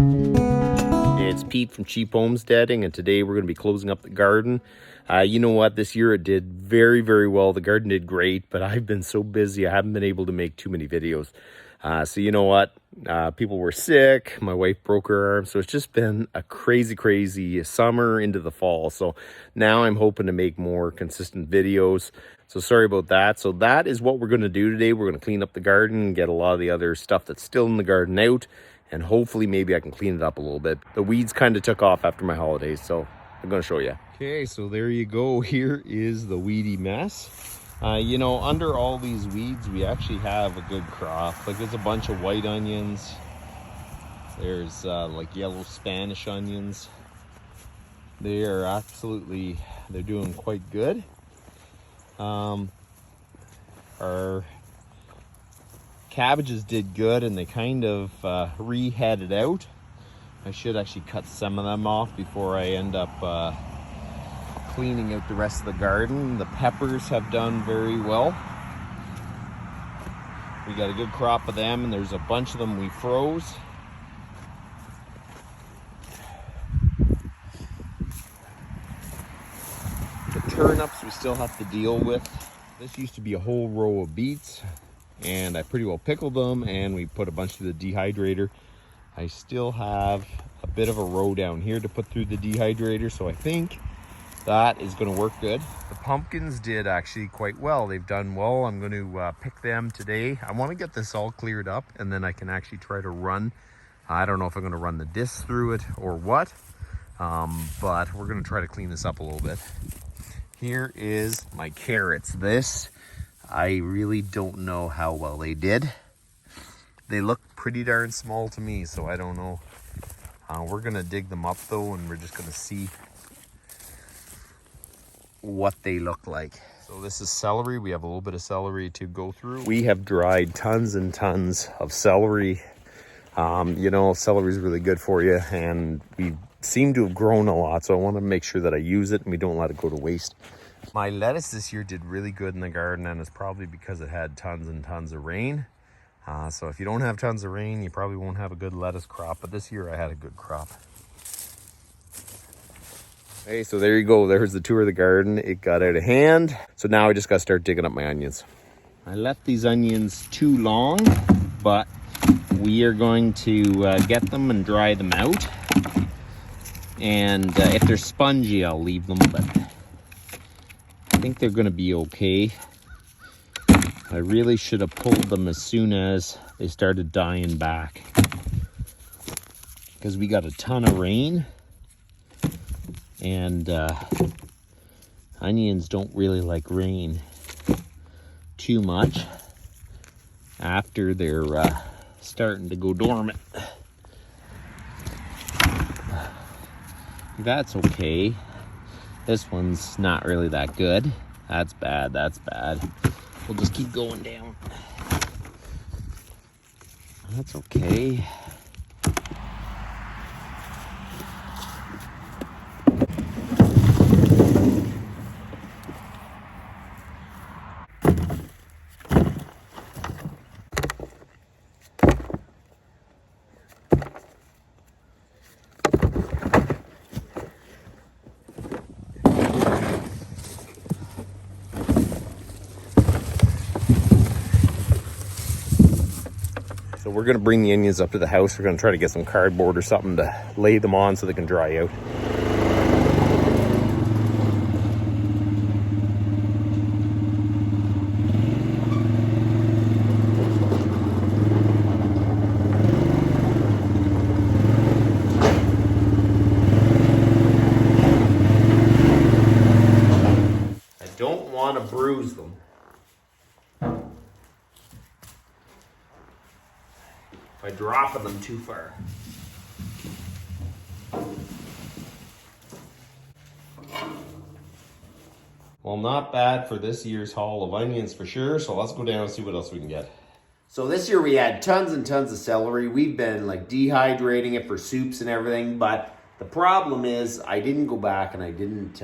It's Pete from Cheap Homesteading, and today we're going to be closing up the garden. You know what? This year it did very, very well. The garden did great, but I've been so busy I haven't been able to make too many videos. So you know what? People were sick. My wife broke her arm. So it's just been a crazy, crazy summer into the fall. So now I'm hoping to make more consistent videos. So sorry about that. So that is what we're going to do today. We're going to clean up the garden, get a lot of the other stuff that's still in the garden out. And hopefully maybe I can clean it up a little bit. The weeds kind of took off after my holidays, so I'm going to show you. Okay, so there you go. Here is the weedy mess. You know, under all these weeds, we actually have a good crop. Like there's a bunch of white onions. There's like yellow Spanish onions. They are absolutely, they're doing quite good. Our cabbages did good and they kind of re-headed out. I should actually cut some of them off before I end up cleaning out the rest of the garden. The peppers have done very well. We got a good crop of them, and there's a bunch of them we froze. The turnips we still have to deal with. This used to be a whole row of beets, and I pretty well pickled them, and we put a bunch through the dehydrator. I still have a bit of a row down here to put through the dehydrator, so I think that is going to work good. The pumpkins did actually quite well. They've done well. I'm going to pick them today. I want to get this all cleared up, and then I can actually try to run. I don't know if I'm going to run the disc through it or what, but we're going to try to clean this up a little bit. Here is my carrots. This, I really don't know how well they did. They look pretty darn small to me, so I don't know. We're gonna dig them up though, and we're just gonna see what they look like. So this is celery. We have a little bit of celery to go through. We have dried tons and tons of celery. You know, celery is really good for you, and we seem to have grown a lot, so I want to make sure that I use it and we don't let it go to waste. My lettuce this year did really good in the garden, and it's probably because it had tons and tons of rain. So if you don't have tons of rain, you probably won't have a good lettuce crop, but this year I had a good crop. Hey, so there you go. There's the tour of the garden. It got out of hand. So now I just got to start digging up my onions. I left these onions too long, but we are going to get them and dry them out. And if they're spongy, I'll leave them, but I think they're going to be okay. I really should have pulled them as soon as they started dying back, because we got a ton of rain, and onions don't really like rain too much after they're starting to go dormant. That's okay. This one's not really that good. That's bad, that's bad. We'll just keep going down. That's okay. So we're gonna bring the onions up to the house. We're gonna try to get some cardboard or something to lay them on so they can dry out. I don't want to bruise them. By dropping them too far. Well, not bad for this year's haul of onions for sure, so let's go down and see what else we can get. So this year we had tons and tons of celery. We've been like dehydrating it for soups and everything, but the problem is I didn't go back and I didn't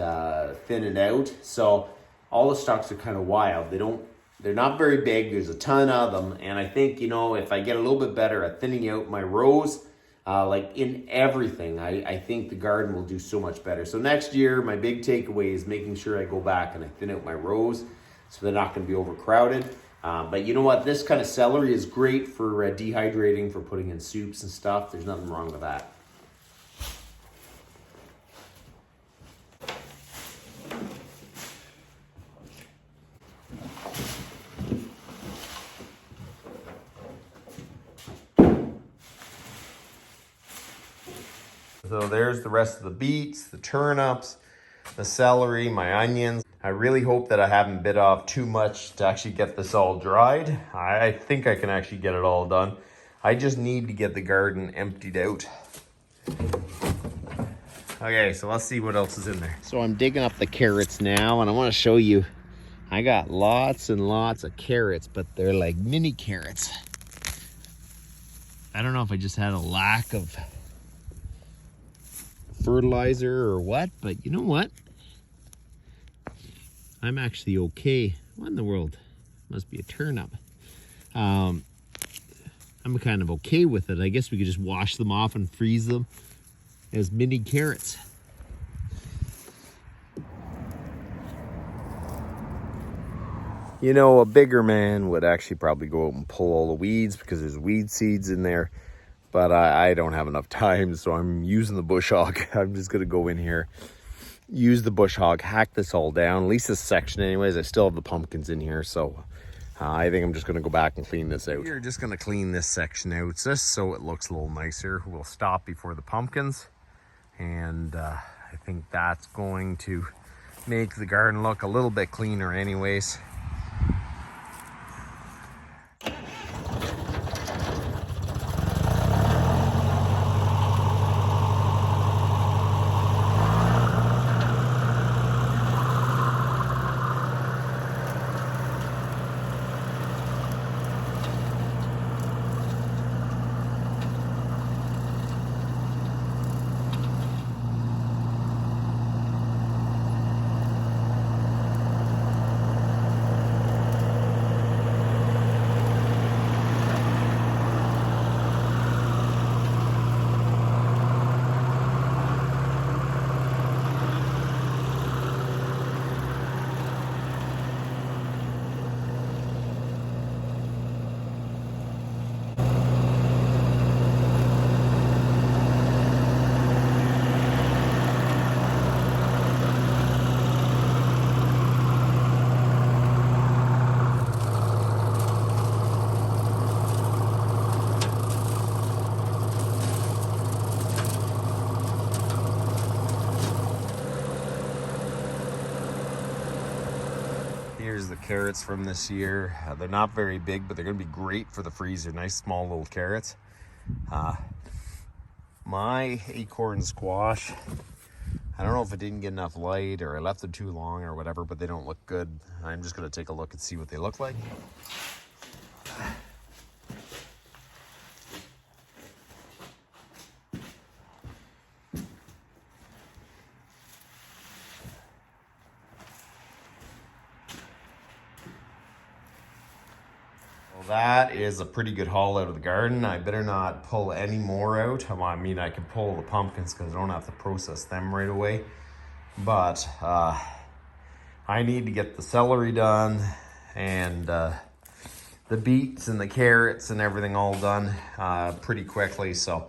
thin it out, so all the stalks are kind of wild. They're not very big. There's a ton of them. And I think, you know, if I get a little bit better at thinning out my rows, like in everything. I think the garden will do so much better. So next year, my big takeaway is making sure I go back and I thin out my rows so they're not going to be overcrowded. But you know what? This kind of celery is great for dehydrating, for putting in soups and stuff. There's nothing wrong with that. So there's the rest of the beets, the turnips, the celery, my onions. I really hope that I haven't bit off too much to actually get this all dried. I think I can actually get it all done. I just need to get the garden emptied out. Okay, so let's see what else is in there. So I'm digging up the carrots now, and I want to show you. I got lots and lots of carrots, but they're like mini carrots. I don't know if I just had a lack of fertilizer or what, but you know what? I'm actually okay. What in the world? Must be a turnip. I'm kind of okay with it. I guess we could just wash them off and freeze them as mini carrots. You know, a bigger man would actually probably go out and pull all the weeds because there's weed seeds in there. But I don't have enough time, so I'm using the bush hog. I'm just gonna go in here, use the bush hog, hack this all down, at least this section anyways. I still have the pumpkins in here, so I think I'm just gonna go back and clean this out. We're just gonna clean this section out just so it looks a little nicer. We'll stop before the pumpkins, and I think that's going to make the garden look a little bit cleaner anyways. Here's the carrots from this year. They're not very big, but they're gonna be great for the freezer. Nice small little carrots. My acorn squash, I don't know if it didn't get enough light or I left them too long or whatever, but they don't look good. I'm just gonna take a look and see what they look like. That is a pretty good haul out of the garden. I better not pull any more out. I mean, I can pull the pumpkins because I don't have to process them right away. But I need to get the celery done and the beets and the carrots and everything all done pretty quickly. So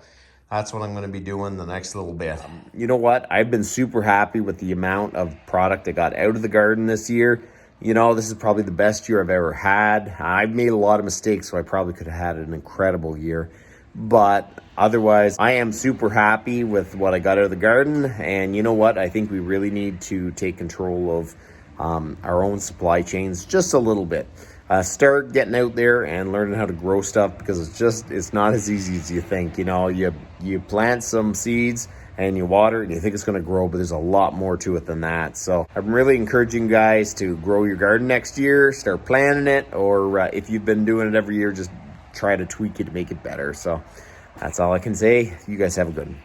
that's what I'm going to be doing the next little bit. You know what? I've been super happy with the amount of product I got out of the garden this year. You know, this is probably the best year I've ever had. I've made a lot of mistakes, so I probably could have had an incredible year. But otherwise, I am super happy with what I got out of the garden. And you know what? I think we really need to take control of our own supply chains just a little bit. Start getting out there and learning how to grow stuff, because it's not as easy as you think. You know, you plant some seeds and you water it and you think it's going to grow, but there's a lot more to it than that. So I'm really encouraging you guys to grow your garden next year, start planting it, or if you've been doing it every year, just try to tweak it to make it better. So that's all I can say. You guys have a good one.